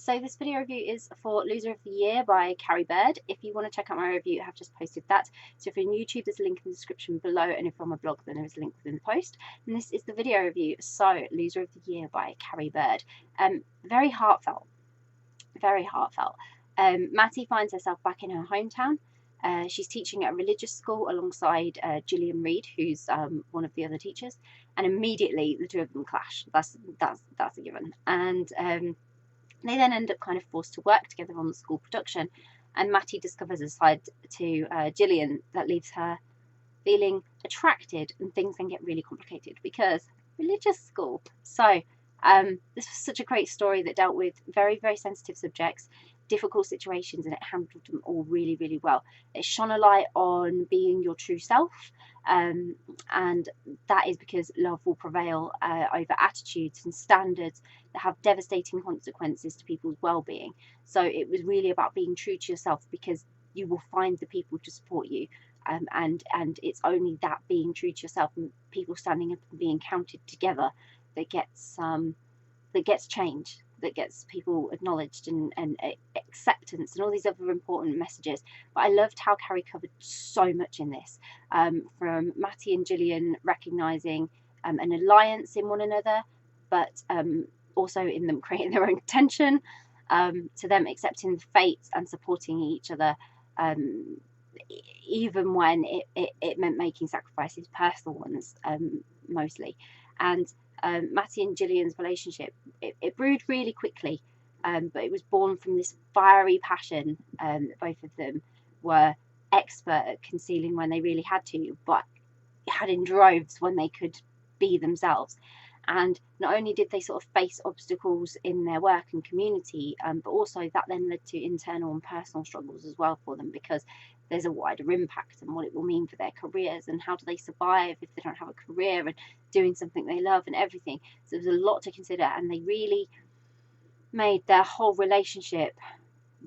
So this video review is for Loser of the Year by Carrie Byrd. If you want to check out my review, I have just posted that. So if you're on YouTube, there's a link in the description below, and if you're on my blog, then there's a link within the post. And this is the video review. So Loser of the Year by Carrie Byrd. Very heartfelt. Very heartfelt. Matty finds herself back in her hometown. She's teaching at a religious school alongside Gillian Reid, who's one of the other teachers, and immediately the two of them clash. That's a given. And they then end up kind of forced to work together on the school production, and Matty discovers a side to Gillian that leaves her feeling attracted, and things then get really complicated because religious school. So this was such a great story that dealt with very, very sensitive subjects, difficult situations, and it handled them all really, really well. It shone a light on being your true self, and that is because love will prevail over attitudes and standards that have devastating consequences to people's well-being. So it was really about being true to yourself, because you will find the people to support you, and it's only that being true to yourself and people standing up and being counted together that gets change, that gets people acknowledged and acceptance and all these other important messages. But I loved how Carrie covered so much in this, from Matty and Gillian recognising an alliance in one another, but also in them creating their own tension, to them accepting the fates and supporting each other, even when it meant making sacrifices, personal ones mostly. And Matty and Gillian's relationship, it brewed really quickly, but it was born from this fiery passion that both of them were expert at concealing when they really had to, but had in droves when they could be themselves. And not only did they sort of face obstacles in their work and community, but also that then led to internal and personal struggles as well for them, because there's a wider impact and what it will mean for their careers, and how do they survive if they don't have a career and doing something they love and everything. So there's a lot to consider, and they really made their whole relationship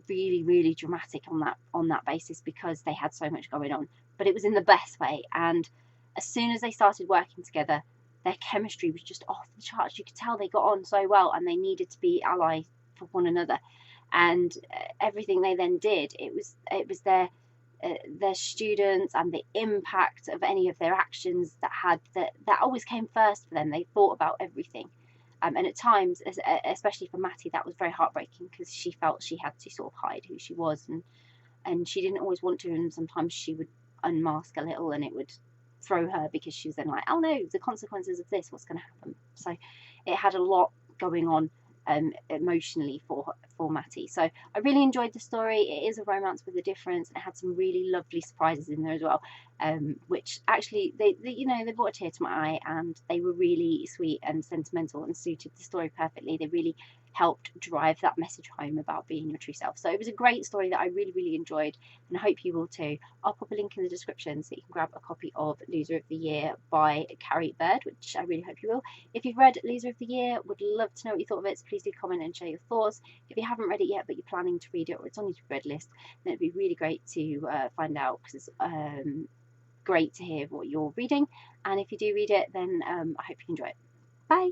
really, really dramatic on that basis, because they had so much going on, but it was in the best way. And as soon as they started working together, their chemistry was just off the charts. You could tell they got on so well, and they needed to be allies for one another. And everything they then did, it was their students and the impact of any of their actions that always came first for them. They thought about everything, and at times, especially for Matty, that was very heartbreaking, because she felt she had to sort of hide who she was, and she didn't always want to, and sometimes she would unmask a little, and it would throw her, because she was then like, oh no, the consequences of this, what's going to happen? So it had a lot going on emotionally for Matty. So I really enjoyed the story. It is a romance with a difference. It had some really lovely surprises in there as well, which actually they brought a tear to my eye, and they were really sweet and sentimental and suited the story perfectly. They really helped drive that message home about being your true self. So it was a great story that I really, really enjoyed, and I hope you will too. I'll pop a link in the description so you can grab a copy of Loser of the Year by Carrie Byrd, which I really hope you will. If you've read Loser of the Year, would love to know what you thought of it, so please do comment and share your thoughts. If you haven't read it yet, but you're planning to read it, or it's on your read list, then it'd be really great to find out, because it's great to hear what you're reading. And if you do read it, then I hope you enjoy it. Bye.